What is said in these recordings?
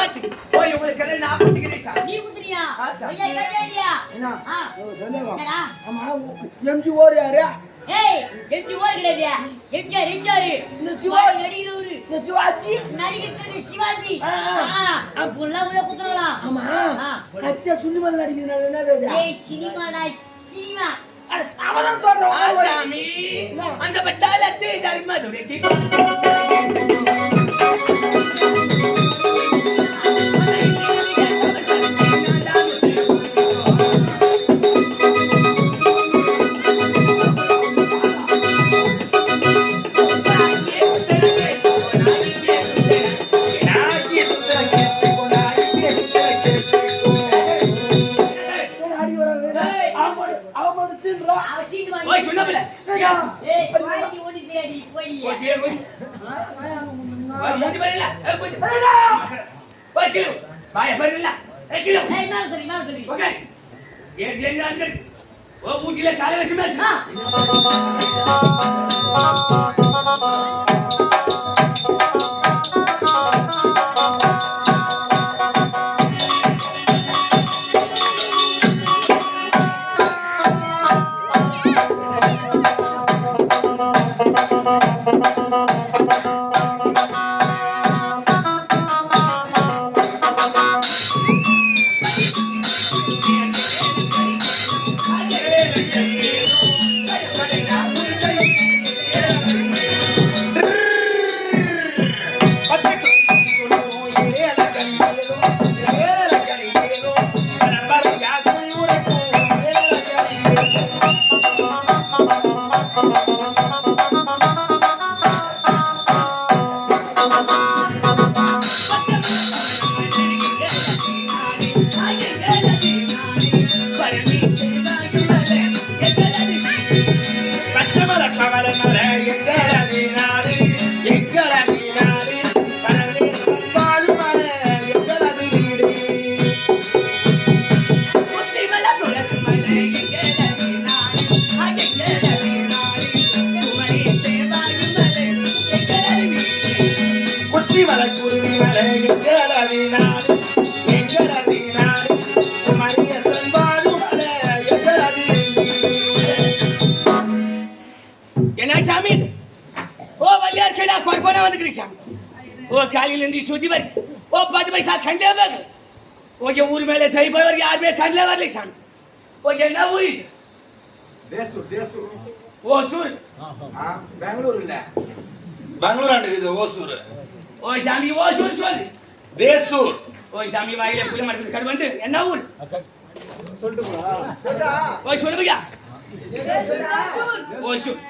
ஆச்சு போய் உங்களுக்கு எல்லாம் நான் குத்திக்கிறேன் சாமி. நீ குத்துறியா? ஆச்சா. ஐயா. என்ன சொல்லுவா என்னடா? ஆமா எம்ஜி ஓர் யாரு ஏய் எம்ஜிஆர் கிடையாது. எம்ஜிஆர் இந்த சிவாஜி நடிகர். இந்த சிவாஜி நடிகர் சிவாஜி. ஆ. அப்பெல்லாம் போய் குத்துறலாம். ஆமா கச்சா சுண்ணி மாதிரி நடிக்கிறதுனால என்னது ஏய் சினிமாடா சினிமா. அவதான் சொல்றேன் சாமி அந்த பட்டாளத்து தர்மதுரைக்கு போய் சொன்னபில்ல ஏய் வாங்கி ஓடி தேடி போய். ஓகே போய் மூடி வரல போய் போய் பாய வரல ஏக்கிலோ ஏய் நான் சொல்லி. ஓகே என்ன அங்க ஓ ஊட்டில காலை வச்சு மேஸ் சுத்தி வர ஓ 10 பைசா கண்டே பாரு ஓகே ஊர் மேல ஜெய் போவர் யாருமே கண்டே வரல சாமி ஓகே என்ன ஊர் தேசூர் ஓசூர் பெங்களூர் இல்ல பெங்களூர் ஆண்டு இது ஓசூர் ஓ சாமி ஓசூர் சொல்லு தேசூர் ஓ சாமி வாயில புள்ள மரத்துக்கு கடு வந்து என்ன ஊர் சொல்லிட்டு போடா ஓ சொல்லு பையா ஓசூர்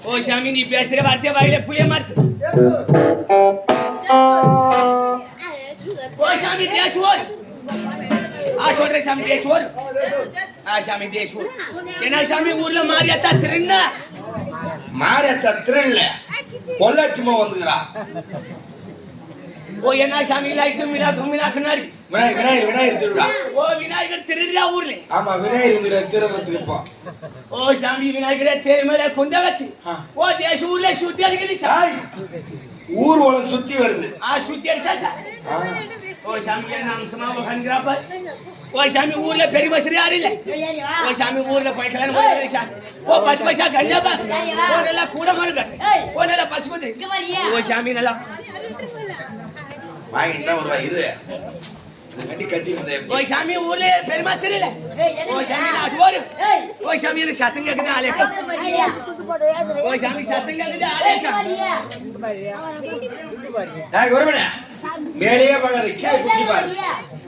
ஓ சாமி நீ பேசுற வார்த்தை வாயில புள்ள மரத்து ஓ சாமி தேசூர் ஆ சொல்ற சாமி தேசூர் ஆ சாமி தேசூர் என்ன சாமி ஊர்ல மாரியத்தா திருண்ண மாரியத்தா திருண்ண பொள்ளாச்சிமா வந்துங்கறா ஓ என்ன சாமி லைட் மினாக்குனாரி விநாயகர் திருவிழா ஓ விநாயகர் திருவிழா ஊர்ல ஆமா விநாயகர் திருவிழாக்கு இப்போ ஓ சாமி விநாயகர் தேர் மேல கொஞ்ச வச்சு ஓ தேச ஊர்ல சுத்தி அடிக்குது சாமி ஊர் உல சுத்தி வருது ஆ சுத்தி அடிச்சா சார் ஓ சாமி நாம சமாவ ஹன்கிராப்ப ஓ சாமி ஊர்ல பெரிய மசரி யாரு இல்ல ஓ சாமி ஊர்ல போய்க்கலாம் போய் சாமி ஓ 10 பைசா கண்டபா ஓ நல்ல கூட மார்க ஓ நல்ல பசுபதி ஓ சாமி நல்ல வாங்கிட்டா ஒரு ரூபாய் இரு இது கட்டி கட்டி வந்தே ஓ சாமி ஊர்ல பெரிய மசரி இல்ல ஓ சாமி நான் ஓடு ஓ சாமி இல்ல சத்தங்க கேக்குது ஆலேக்க ஓ சாமி சத்தங்க கேக்குது ஆலேக்க டேய் ஒருமணி மேலேயே பாக்காத கீழே குத்தி பாரு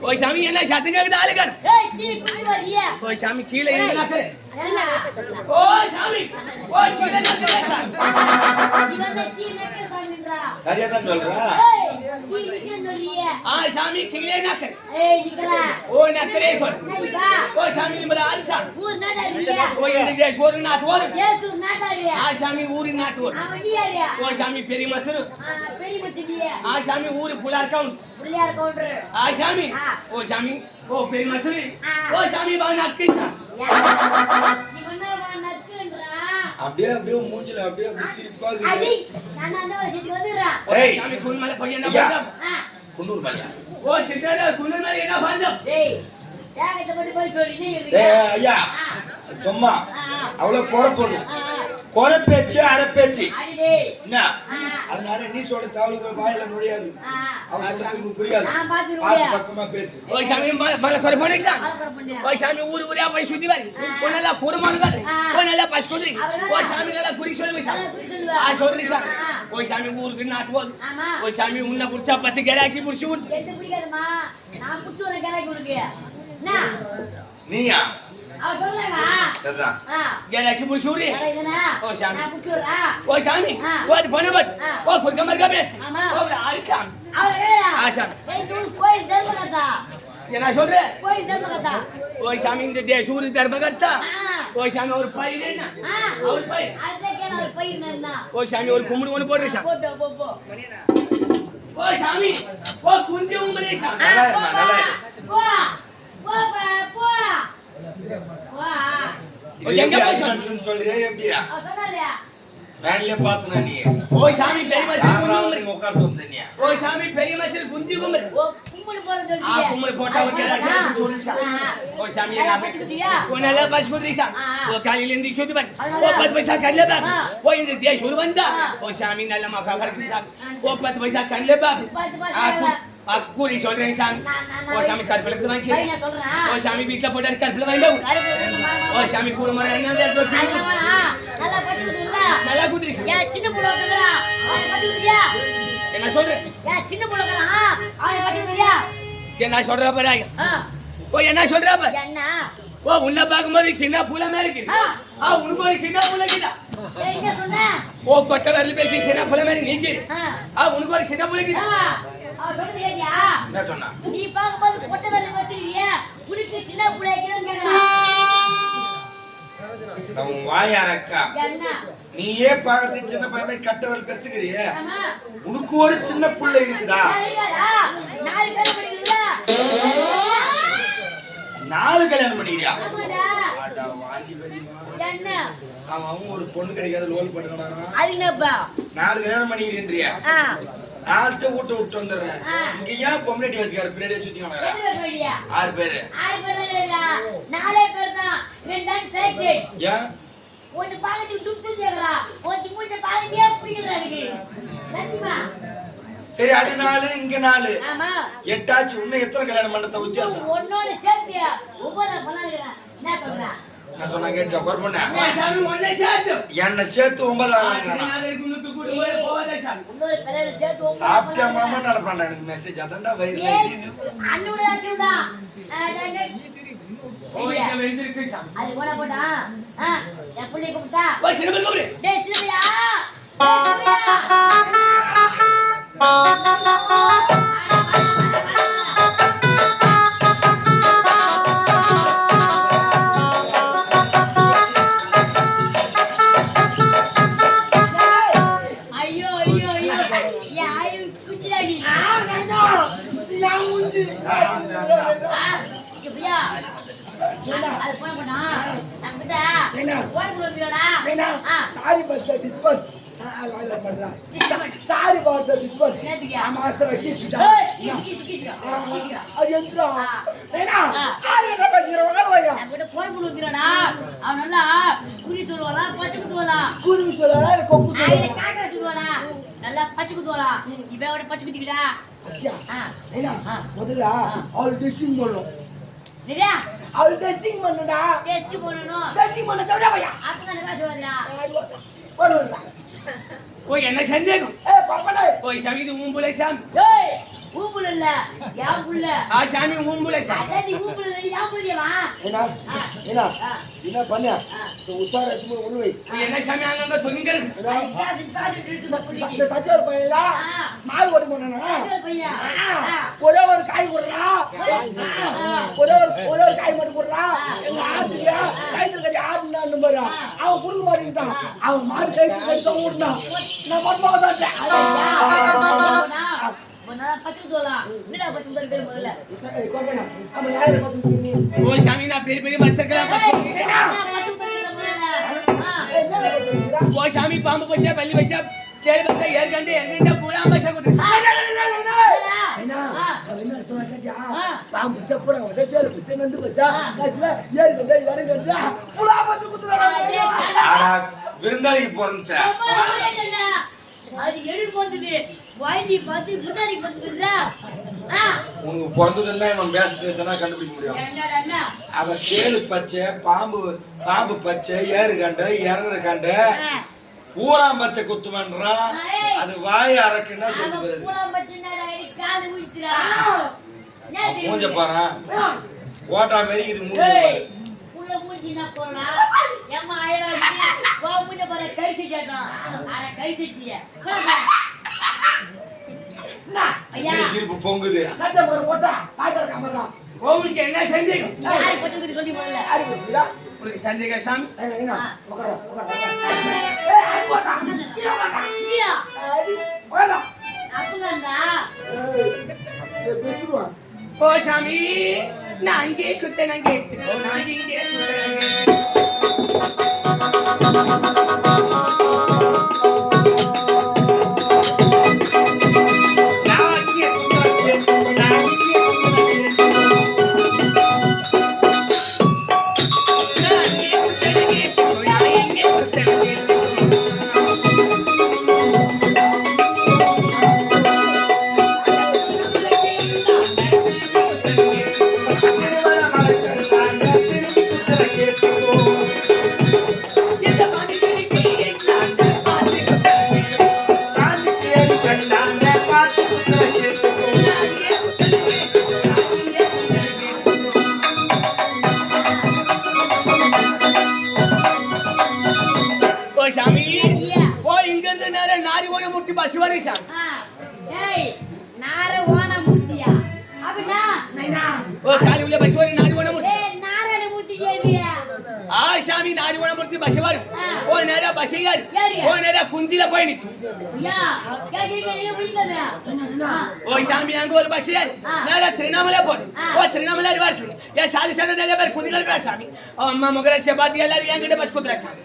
ஓ சாமி என்ன சத்தங்க கேக்குது ஆலேக்க ஏய் கீ குத்தி வரியா ஓ சாமி கீழே என்ன கரே ஓ சாமி ஓ கீழே என்ன கரே இவனே கீ மேக்கற சாமின்றா சரியா தான் சொல்றா ஏய் கீ சொல்லியே ஆ சாமி கீழே என்ன கரே ஏய் நிக்கலா ஓ நக்கரே சொல் நைபா ஓ சாமி நிமல ஆல்சா ஊர் நாடாரியா ஓ இந்த தேசோரு நாட்டோரு தேசு நாடாரியா ஆ சாமி ஊரி நாட்டோரு அவடியாரியா ஓ சாமி பெரிய மசரு பெரிய மச்சிடியா ஆ சாமி ஊரு புலார் கவுண்ட் புள்ளியார் கவுண்டர் ஆ சாமி ஓ சாமி ஓ பெரிய மசரு ஓ சாமி பா நக்கிச்சா இவனா நக்குன்றா அப்படியே மூஞ்சில அப்படியே சிரிப்பா அடி நான் அந்த வசிக்கு வந்துறா ஓ சாமி குன் மல பையன போடா குன்னூர் மலையா? ஓ சித்தாரா குன்னூர் மேல என்ன பந்தம்? டேய் ஏகத்தை மட்டும் போய் சொல்லி நீ டேய் ஐயா சும்மா அவ்வளவு குறை பொண்ணு குறை பேச்சு அரை பேச்சு அடிடே என்ன அதனால நீ சொல்ற தவளுக்கு வாயில நுழையாது அவங்க சொல்றது புரியாது நான் பாத்துறேன் பார்த்து பக்கமா பேசு ஓ சாமி மல கொர போனேச்சா கலக்கற பண்ணியா ஓ சாமி ஊரா போய் சுத்தி வாரி ஒன்னல குருமான் வாரி ஒன்னல பஸ்குதிரி ஓ சாமி நல்லா குறி சொல்லுங்க சாமி ஆ சொல்லுங்க சாமி ஓ சாமி ஊருக்கு நாட்டு போல் ஆமா ஓ சாமி உன்ன புடிச்சா பத்து கராக்கி புடிச்சு ஊர் எது பிடிக்காதமா நான் புடிச்சு வரேன் கலாக்கி உனக்கு என்ன நீயா அவ சொல்றாங்க சரிதான் கராக்கி புடிச்சு ஊர் கலாக்கினா ஓ சாமி நான் புடிச்சு வரேன் ஓ சாமி ஓ அது போன பட் ஓ குர்க மர்க பேஸ் ஆமா. ஓ ஆளி சாமி அவ ஏடா ஆஷா. ஏய் தூ போய் தர்மகதா என்ன சொல்ற போய் தர்மகதா ஓ சாமி இந்த தேசூரி தர்மகர்த்தா ஆ ஓ சாமி ஒரு பயிர் என்ன ஒரு பயிர் அதுக்கே நான் போய் நின்னா ஓ சாமி ஒரு கும்பிடு ஒன்று போடுற சாமி போடு போ போ ஓ சாமி ஓ குஞ்சு உம்பரே சாமி நல்லா இருமா நல்லா இரு போ போ போ வா இது எங்க போய் சொல்றியா எப்படியா அவ சொன்னாலே வேன்லயே பார்த்தனா நீ ஓ சாமி பெரிய மசில் ஆம்பளை கும்பு நீ உட்கார்ந்து வந்தனியா ஓ சாமி பெரிய மசில் குஞ்சு கும்பு ஓ கும்பல் போறது ஆ கும்பு போட்டா ஒரு கேரா சொல்லி சாமி ஓ சாமி என்ன பேசுறியா ஓ நல்ல பஸ் குதிரி சாமி ஓ காலில இருந்து சுத்தி பாரு ஓ 10 பைசா கல்ல பா ஓ இந்த தேசூர் வந்தா ஓ சாமி நல்ல மகா கருக்கு சாமி ஓ 10 பைசா கல்ல பா ஆ கூரி சொல்றேன் சாமி ஓ சாமி கற்பலக்கு வாங்கி பையன் சொல்றான் ஓ சாமி வீட்ல போட்டு கற்பல வாங்கிடும் ஓ சாமி கூட மர என்ன நல்லா பச்சுதுல நல்லா குதிரி சாமி ஏ சின்ன புள்ள இருக்கறா அவன் பச்சுதியா என்ன சொல்றேன் ஏ சின்ன புள்ள இருக்கறா அவன் பச்சுதியா என்ன சொல்ற பாரு ஓ என்ன சொல்ற பாரு என்ன ஓ உன்ன பாக்கும்போது சின்ன புள்ள மாதிரி இருக்கு ஆ உனக்கு ஒரு சின்ன புள்ள இருக்குடா ஏய் என்ன சொன்ன ஓ கொட்ட வரல பேசி சின்ன புள்ள மாதிரி நீங்க ஆ உனக்கு ஒரு சின்ன புள்ள இருக்குடா அவ சொல்றது கேட்டியா என்ன சொன்னா நீ பாக்கும்போது கொட்டை வரல பச்சுறியா உனக்கு சின்ன புள்ள இருக்குன்னு கேக்குறா நம்ம வாயாரக்கா என்ன நீயே பாக்குறது சின்ன பையன் கட்டவல் பெருசுக்கிறியே ஆமா உனக்கு ஒரு சின்ன புள்ள இருக்குதா நாலு பேர் படிக்கிறீங்களா 4 கல்யாணம் பண்ணிக்கிறியா ஆமாடா ஆடா வாங்கி வெடிமா என்ன அவன் ஒரு பொண்ணு கிடைக்காத லோல் பண்ணுறானா அது என்னப்பா 4 கல்யாணம் பண்ணிக்கிறீன்றியா ஆ 4 வீட்டை விட்டு வந்துடுறேன் ஆ. இங்க ஏன் பொம்னேட்டி வச்சுக்காரு பின்னாடியே சுத்தி வந்தாரா எத்தனை பேர் படியா 6 பேரு 6 பேர் இல்லடா 4 பேர் தான் ரெண்டாம் சேர்த்து ஏன் ஒன்னு பாக்கி துட்டு தேங்கறா ஒன்னு மூஞ்ச பாக்கவே பிடிக்கல எனக்கு சத்தியமா சரி அது 4 இங்க 4 ஆமா 8 ஆச்சு இன்னும் எத்தனை கல்யாணம் பண்றத வித்தியாசம் ஒன்னோட சேர்த்து ஒவ்வொரு பண்ணாதீங்க என்ன சொல்றா நான் சொன்னா கேட்டா பொறுப்பண்ண ஓ சாமி ஒண்ணே சேர்த்து என்ன சேர்த்து 9 ஆகுறானா நாளைக்கு உனக்கு கூட போவாதே சாமி இன்னொரு கல்யாணம் சேர்த்து ஒவ்வொரு சாப்பிட்டா மாமா நடப்பான்டா எனக்கு மெசேஜ் அதான்டா வயிறு ஏய் அண்ணோட ஆச்சுடா ஓ இங்க வெந்திருக்கு சாமி அது போடா போடா என் பிள்ளை கூப்பிட்டா ஓ சின்ன புள்ள கூப்பிடு டேய் சிலுவையா ஐயோ ஐயோ ஐயோ யாய் குட்டிடாடி நான் உண்டு இப்படியா அது போன போனா நம்மடா என்ன? ஓடி போடுறடா ஏன்னா சாரி பஸ் டிஸ்போஸ் பண்றா சாரி பஸ் டிஸ்போஸ் என்னதுயா? மாத்திர கிஸ்டா அது எந்திரா ஏன்னா ஆளு பேசுறவங்க வரலையா நம்மகிட்ட போன் பண்ணுறடா அவன் நல்லா குறி சொல்லுவாளா பச்சை குத்துவாளா குரு சொல்லல கொக்கு ஆயில காக்கா சொல்லுவாளா நல்லா பச்சை குத்துவாளா இவன் அவட பச்சை குத்திக்கிட்டா ஏன்னா முதல்ல அவள் ட்ரெஸ்ஸிங் பண்ணணும் சரியா அவள் ட்ரெஸ்ஸிங் பண்ணடா டெஸ்ட் பண்ணனும் ட்ரெஸ்ஸிங் பண்ண தவிர பையா அப்பதான் பேசுவாடா வருவா ஓ என்ன செஞ்சேன் பாப்படா ஓ சாமி இது உம்புலை சாமி ஏய் ஊப்புல இல்ல யார் புள்ள ஆ சாமி உம்புலை சாமி அதான் நீ ஊப்புல இல்ல யார் புள்ளவா ஏன்னா என்ன பண்ண உசார சும்மா உருவை என்ன சாமி அங்க தொங்கிங்க காசு காசு ட்ரெஸ் புள்ளிக்கு இந்த சத்தியோர் பையல மால் ஓடி போனானா பையா ஒரே ஒரு காய் கொடுறா ஒரே ஒரு காய் மட்டும் கொடுறா எங்க ஆட்டுக்கு கைத்துல கட்டி ஆடுனா நம்பரா அவன் குடுக்க மாட்டேங்கிட்டான் அவன் மாடு கைத்துல கட்டி ஓடுனான் நான் மட்டும் தான் பச்சை சொல்லலாம் என்னடா பச்சை பேர் முதல்ல அவன் யாரை பார்த்து ஓ சாமி நான் பெரிய பெரிய மச்சக்கலாம் பச்சை முதல்ல ஓ சாமி பாம்பு பச்சா பள்ளி பச்சா தேடி பச்சை ஏற்கண்டு எங்கிட்ட பூலாம் பச்சை குத்து என்ன அவன் என்ன சொன்னா கேட்டியா? பாம்பு செப்புற தேல் பிச்சை வந்து பச்சா கட்ல ஏறி கொண்டே இறங்கி வந்து புலா வந்து குத்துறாங்க. ஆனா விருந்தாளிக்கு பிறந்த அது எடுத்து போட்டுது வாய்டி பார்த்து முன்னாடி பார்த்துக்கிறா. உனக்கு பிறந்ததுன்னா இவன் பேசுறதுன்னா கண்டுபிடிக்க முடியும். என்ன அவன் தேலு பச்சை பாம்பு பச்சை ஏறு கண்டு இறங்குற கண்டு பூராம் பச்சை குத்துவன்றான். அது வாய் அரக்குன்னா சொல்லி வருது. மூஞ்ச பாரு ஓட்டா மாரி இது மூஞ்சி சிரிப்பு பொங்குது. உங்களுக்கு என்ன சந்தேகம்? உங்களுக்கு சந்தேகம் சாமி? ஓ சாமி நான் அங்கே குத்தேன் அங்கே எடுத்துக்கோ நான் இங்கே குஞ்சில போய் நிற்கும். ஓ சாமி அங்க ஒரு பஸ் நேரா திருவண்ணாமலை போகுது. ஓ திருவண்ணாமலை வருது. ஏன் சாதி சார் நிறைய பேர் குதிகள் சாமி. அம்மா முகர செபாத்தி எல்லாரும் என்கிட்ட பஸ் குத்துறா சாமி.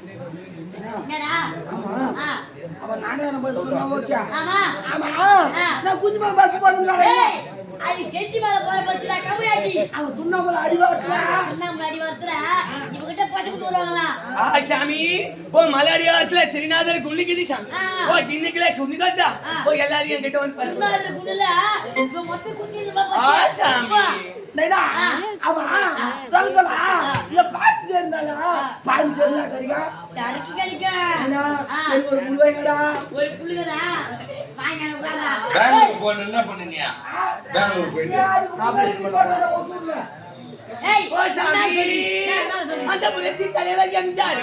அவன் நானே பஸ் சொன்னா ஓகே. ஆமா நான் குஞ்சிமா பஸ் போறேன். அது செஞ்சி மேல போற பஸ்ல கபடியாடி அவன் துண்ணாமல அடிவாட்றா. துண்ணாமல அடிவாட்றா. இவகிட்ட பச்சை வருவாங்களா? சாமி ஓ மலையாளத்துல திருநாதர் குள்ளிக்குது சாமி. ஓ இன்னைக்குல குன்னிகதா. ஓ எல்லாரும் என்கிட்ட வந்து திருநாதர் குள்ள இது மொத்த குத்தில சாமி. நைனா அவன் சொல்லுடா. இல்ல பாத்து இருந்தானா பாத்து இருந்தா கரிகா சரக்கு கரிகா. ஒரு புள்ளைங்கடா ஒரு புள்ளைங்கடா. வாங்கங்க வாங்க. பெங்களூர் போன என்ன பண்ணீங்க? பெங்களூர் போயிட்டு ஏய் ஓ சாமி அந்த புரட்சி தலைவர் எம்ஜிஆர்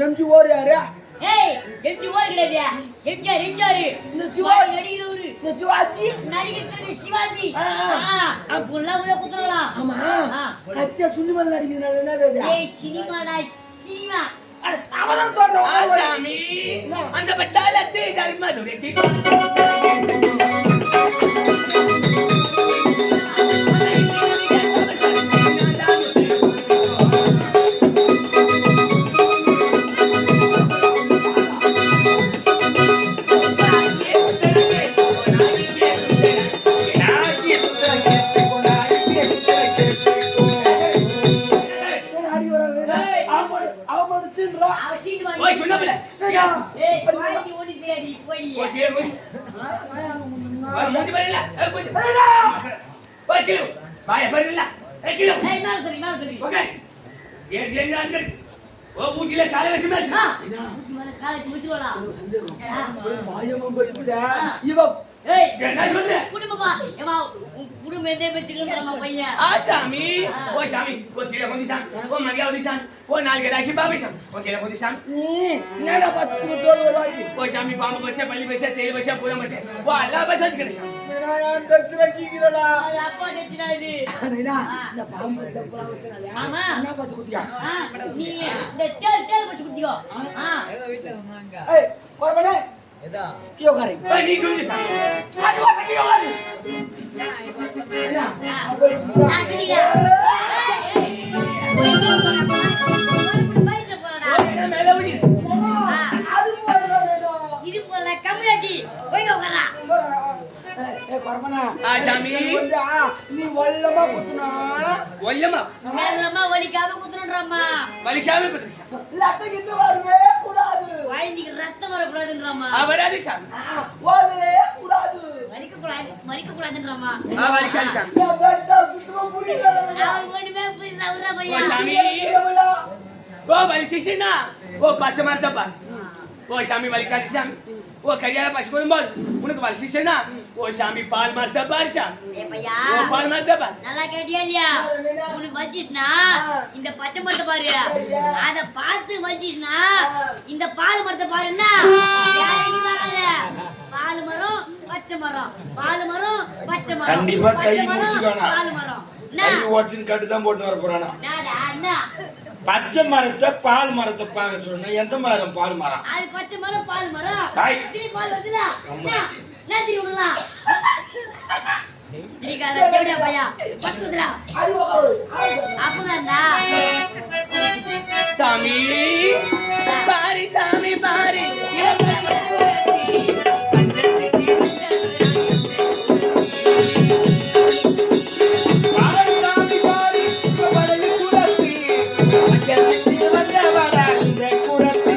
எம்ஜி ஓர் யாரு? ஏய் எம்ஜி ஓர் கிடையாது. எம்ஜிஆர் எம்ஜிஆர் இந்த சிவாஜி நடிகர். இந்த சிவாஜி நடிகர் சிவாஜி. புள்ள உள்ள குத்துறலாம். ஆமா கச்சா சுனிமல் நடிக்கிறனால என்னது? ஏய் சினிமாடா சினிமா. அவதான் சொல்றோம் சாமி அந்த பட்டாளத்தை தர்மதுரைக்கு ஓ நாளைக்கு ராக்கி பாபி சாமி ஓகே போதி சாமி நீ என்னடா பார்த்து தோல் ஒரு வாட்டி ஓ சாமி பாம்பு பஸ்ஸே பள்ளி பஸ்ஸே தேயிலை பஸ்ஸே பூரா பஸ்ஸே ஓ எல்லா பஸ் வச்சுக்கிறேன் சாமி நான் ட்ரெஸ்ல கீக்கிறடா அது அப்பா கட்டினா இது நீடா இந்த பாம்பு செப்பலா வச்சனால ஆமா. என்ன பாத்து குட்டியா நீ இந்த தேல் வச்சு குடிக்கோ ஏய் வரவனே கியோ करे ஓ நீ குஞ்சு சாமி அது வாட்டி கியோ करे நான் கிடிடா பைட்ல போறடா ஓ என்ன மேல ஓடி அது போறடா இது போற கம்யூனிட்டி போய் உட்காரா ஏய் வரவனா ஆ சாமி நீ வல்லமா குத்துனா ஒல்லமா மேலமா வலிக்காம குத்துறோம்மா வலிக்காம குத்து சாமி லத்த கிட்ட வரவே கூடாது வாயிக்கு ரத்தம் வரக்கூடாதுன்றாமா ஆ வராது சாமி வரவே கூடாது மறிக்க கூடாதுன்றாமா ஆ வலிக்காது சாமி நான் வேண்டா சுத்தமா புரியல அவன் ஒண்ணுமே புரியல அவரா ஓ பையா சாமி ஓ வலி சிக்ஷனா ஓ பச்சை மாத்தப்பா ஓ சாமி வலிக்காது சாமி ஓ கரியால பசுபோதும் போது உனக்கு வலி சிக்ஷனா ஓ சாமி பால் மாத்தப்பா சாமி ஏ பையா ஓ பால் மாத்தப்பா நல்லா கேட்டியா இல்லையா உனக்கு வச்சிஸ்னா இந்த பச்சை மரத்தை பாரு அத பார்த்து வச்சிஸ்னா இந்த பால் மரத்தை பாருன்னா யாரையும் பார்க்காத பால் மரம் பச்சை மரம் பால் மரம் பச்சை மரம் கண்டிப்பா கை பச்சை மரம், முடிச்சுக்கோனா. பால் மரம் கை உடச்சின்னு கட்டு தான் போட்டு வர போறானா என்ன பச்சை மரத்தை பால் மரத்தை பார்க்க சொன்ன எந்த மரம் பால் மரம் அது பச்சை மரம் பால் மரம் ஹாய். திருப்பி பால் வருதுல கம்முனு. நான் திருப்பி விடலாம் நீக்காத எப்படியா பையா பத்துக்குதுடா அப்பதான்டா சாமி பாரி சாமி பாரி பால் சாமி பாலி படையில் குலத்தி மஞ்சள் வந்தவடா இந்த குலத்தி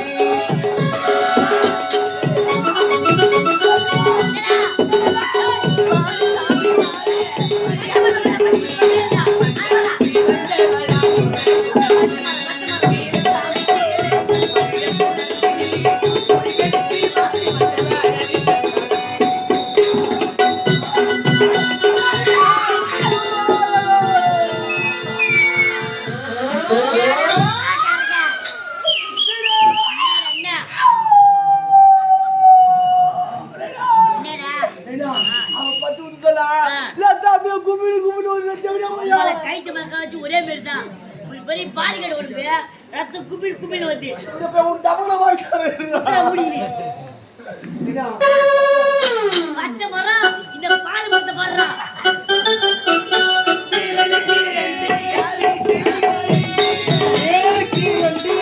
கைட்டு மக்களாச்சு ஒரே பேர் தான் பெரிய பாடிக்கடை ஓடுது ரத்தம் குமிழ் குமிழ் வந்து முடியுது பச்சை மரம் இந்த பால் மரத்தை பாடுறா ஏழுக்கு வண்டி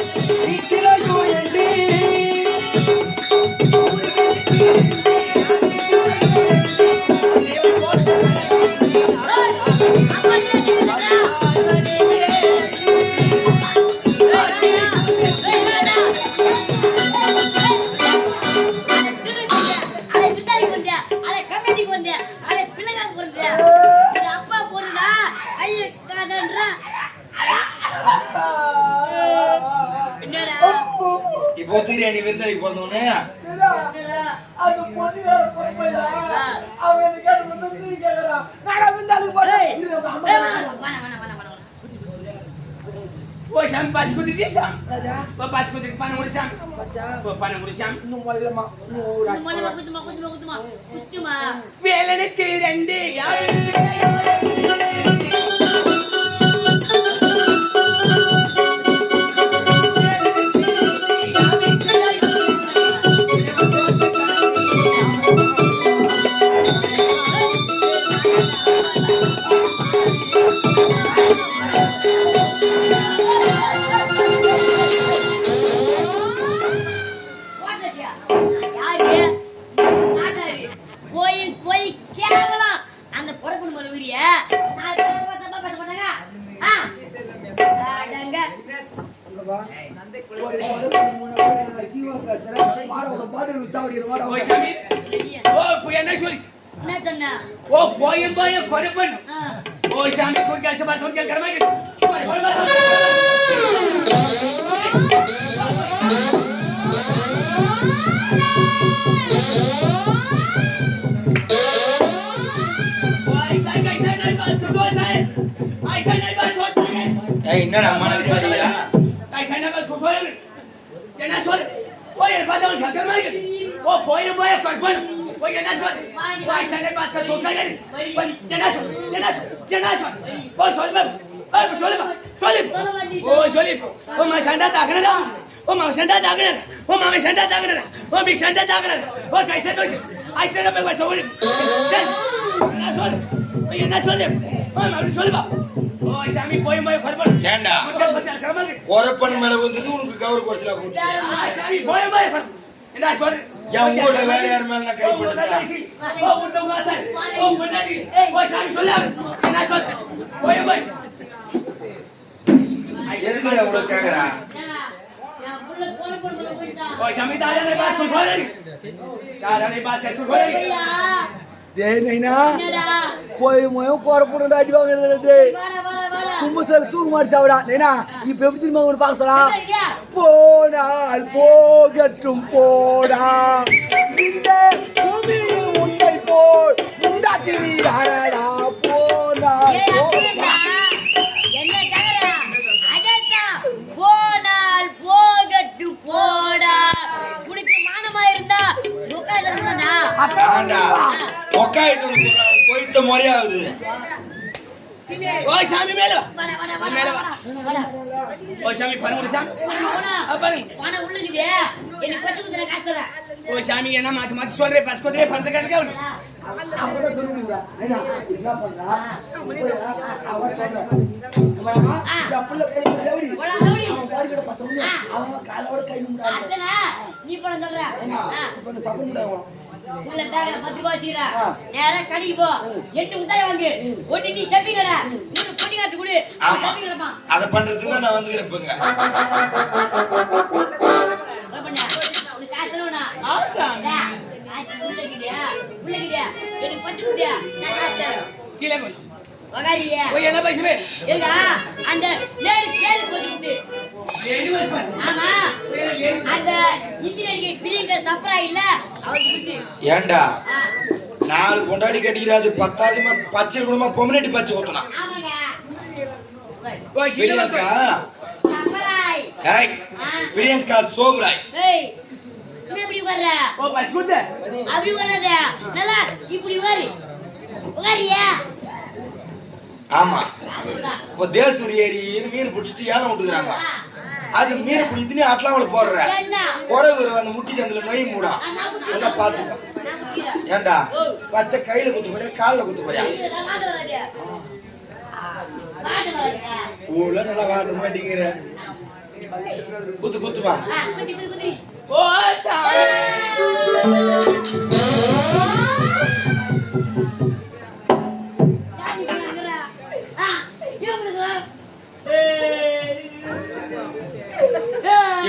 இக்கிலோ எண்டி இப்போ ஒத்துக்கிறியா நீ விருந்தாளிக்கு பிறந்தவனே ஓ சாமி பாசி குதிரி சாமி ஓ பாசி குதிரி பானை முடி சாமி ஓ பானை முடி சாமி குத்துமா வேலனுக்கு ரெண்டு ஓ சாமி ஓ புயனா சொல்லி என்ன சொன்ன ஓ போயும் போயும் கொலை பண்ணு ஓ சாமி कोई कैसे बात हो क्या घर में என்னடா மனசு வலியா என்ன சொல்லு போய் பார்த்தவன் சத்தமா இருக்கு ஓ போய் கட்பன் போய் என்ன சொல்லு போய் சண்டை பார்த்து தோக்கறே என்ன சொல்லு போய் சொல்லு சொல்லு ஓ சொல்லு ஓ மா சண்டை தாக்கறடா ஓ மா சண்டை தாக்கறடா ஓ மா சண்டை தாக்கறடா ஓ பி சண்டை தாக்கறடா ஓ கைசே தோச்சு ஐசே போய் சொல்லு என்ன சொல்லு ஓ மா சொல்லுடா ஓ சாமி போய் கட்பன் ஏண்டா கொரப்பன் மேல வந்து உனக்கு கவர் கோர்ஸ்ல போச்சு சாமி போய் என்ன சொல்லு என் ஊர்ல வேற யார் மேல நான் கைப்பட்டா ஓ உண்டவங்க சார் ஓ முன்னாடி ஓ சாமி சொல்லு என்ன சொல்லு போய் எதுக்கு அவ்வளவு கேக்குறா நான் புள்ள போன போயிட்டான் ஓ சாமி தாதானே பாஸ் को छोड़ दादाने पास कैसे छोड़ ஐயா டேய் நைனா என்னடா போய் மொயம் கோரப்புடா அடிவாங்க டேய் வாடா தும்ப சொல்ல தூக்கு மாடி சாவடா நைனா இப்ப எப்படி திரும்ப உன்னை பாக்கறா ஐயா போனால் போகட்டும் போடா இந்த பூமியில் உன்னை போல் உண்டாத்திரி யாரடா போனால் என்ன கேக்குறா அடடா போனால் போகட்டு போடா உனக்கு மானமா இருந்தா உட்கார்ந்து இருந்தா ஆண்டா ஒக்காயிட்டு போயிட்ட முறையாகுது ஓ சாமி மேல வாடா ஓ சாமி பண்ணு சாமி அப்பன் வாடா உள்ளுக்குதே எனக்கு பச்சை குத்துற காசுற ஓ சாமி என்ன மாத்தி சொல்றே பஸ் கொதே பண்ற கணக்கு அவட சொல்லுடா நைனா என்ன பண்றா அவ சொல்ற புள்ள லவுடி போடா லவுடி அவன் பாடிக்கிற பத்தவங்க அவன் காலோட கை முண்டாங்க அதனா நீ பண்ண சொல்ற இப்ப சப்பன் முண்டாங்க உள்ள தாங்க 10 ரூபாய் சீரா நேரா கடிக்கு போ 8 முட்டாய் வாங்கு ஒண்ணு நீ சப்பிங்கடா நீ பொடி காட்டு குடு சப்பிங்கடா அத பண்றதுக்கு தான் நான் வந்துக்கிறேன் பண்ணா உனக்கு காசு வேணா ஆசாமி உள்ளகிடியா எனக்கு பச்சை குடியா நான் காசு கீழே போய் வகாரியா ஓ என்ன பேசுவே ஏங்கா அந்த லேஸ் போட்டு ஏழு வருஷம் ஆமா அந்த இந்திரனுக்கு பிரியங்க சப்ரா இல்ல அவருக்கு விட்டு ஏண்டா 4 கொண்டாடி கட்டிக்கிறாது 10வது பச்சை குடுமா பொமனேட்டி பச்சை ஊத்துனா ஆமாங்க ஓ கீழே பிரியங்கா சப்ராய் ஏய் பிரியங்கா சோப்ராய் ஏய் நீ எப்படி வர்ற ஓ பஸ் கொதே அப்படி வராத நல்லா இப்படி வரு வகாரியா ஆமா இப்போ தேசூர் ஏரி மீன் பிடிச்சிட்டு ஏலம் விட்டுக்கிறாங்க அது மீன் பிடிச்சிட்டு அட்லாமல போடுற குறவு அந்த முட்டி சந்தில நோய் மூடா நல்லா பாத்துக்கோ ஏண்டா பச்சை கையில குத்து போறியா கால்ல குத்து போறியா ஊர்ல நல்லா வாட்ட மாட்டேங்கிற குத்துமா ஓ சாமி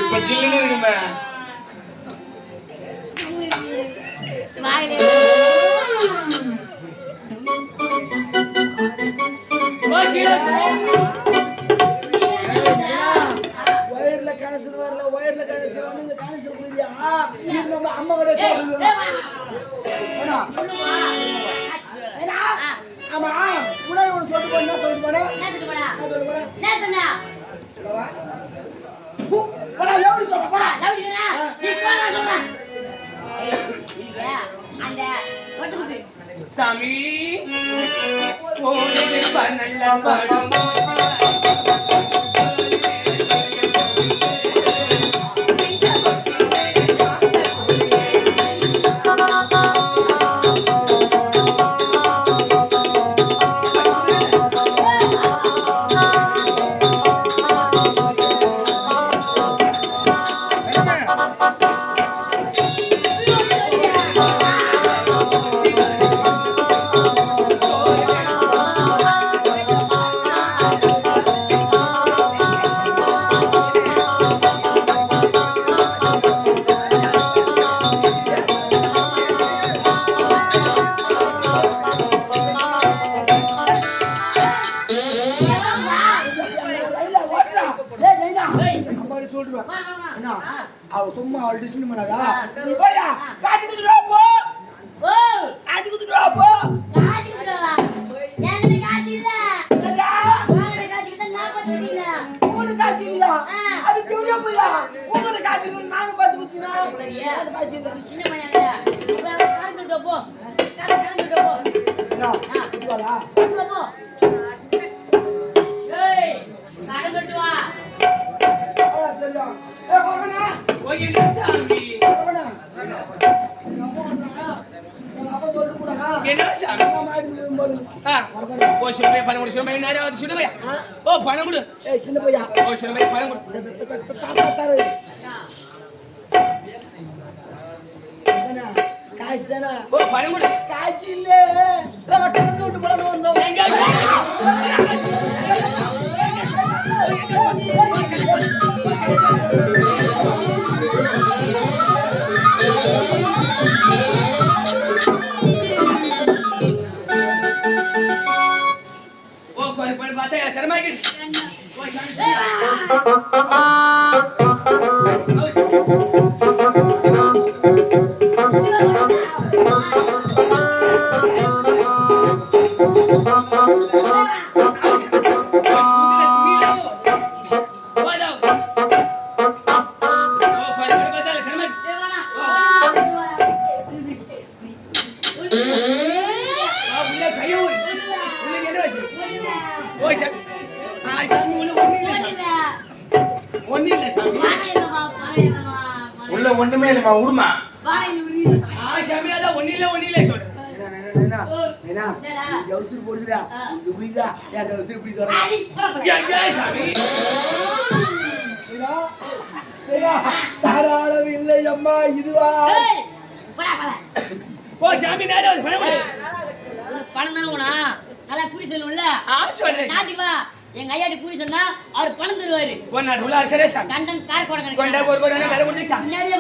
இப்ப ஜில்லுன்னு இருக்குமே ஓ கீழே வயர்ல கனெக்ஷன் வரல வயர்ல கனெக்ஷன் வந்து இந்த கனெக்ஷன் போயியா இது நம்ம அம்மா கூட ஆமா முன்னாடி ஒன்று சொல்லிட்டு போனா சொல்லிட்டு போனா போடா எப்படி சொல்ற போடா சாமி ஓடி பண்ணல படம் அவ சும்மா அவள் டிஸ்மின் பண்ணாதா போயா காட்சி குடுறா போ ஓ காட்சி குடுறா போ காட்சி குடுறா எனக்கு காட்சி இல்ல நான் காட்சி இல்ல நான் பண்றேன் இல்ல உங்களுக்கு காட்சி இல்ல அது தேவையா போயா உங்களுக்கு காட்சி விளையாட்டு காட்சி இல்லை. சின்ன பையன் இல்லையா? அப்ப கலந்துட்டு போ. கலந்துட்டு போ. என்ன? ஆ. இதுவாடா? கலந்துட்டு போ. ஏய், கலந்துட்டு வா. தெரியும். பரவனா போய் என்ன சாமி பரவனா அப்பா சொல்லிட்டு போடாடா. என்ன சாமி நான் மாடி போடு. ஆ ஓ சுடமே பணம் கொடு சுடமே நேரா சுடமே ஓ பணம் கொடு ஏய் சின்ன பையா ஓ சுடமே பணம் கொடு தாத்தா தாரு என்ன காசு தானே ஓ பணம் கொடு காசு இல்ல நம்ம கிட்ட விட்டு போறானு வந்தோம் எங்க ओ कोई कोई बात है कर्मा की कोई உள்ள ஒண்ணுமே இல்லம்மா உடுமா ஜவுசர் போடுதுடா இது புரியுதா யா ஜவுசர் புரியுது தாராளம் இல்லை அம்மா இதுவா பணம் தானே உனா நல்லா குறி சொல்லும்ல நாட்டிப்பா எங்க ஐயாடி குறி சொன்னா அவர் பணம் தருவாரு கண்டன் கார் போட கொண்டா ஒரு கொண்டா வேற முடிஞ்சா நிறைய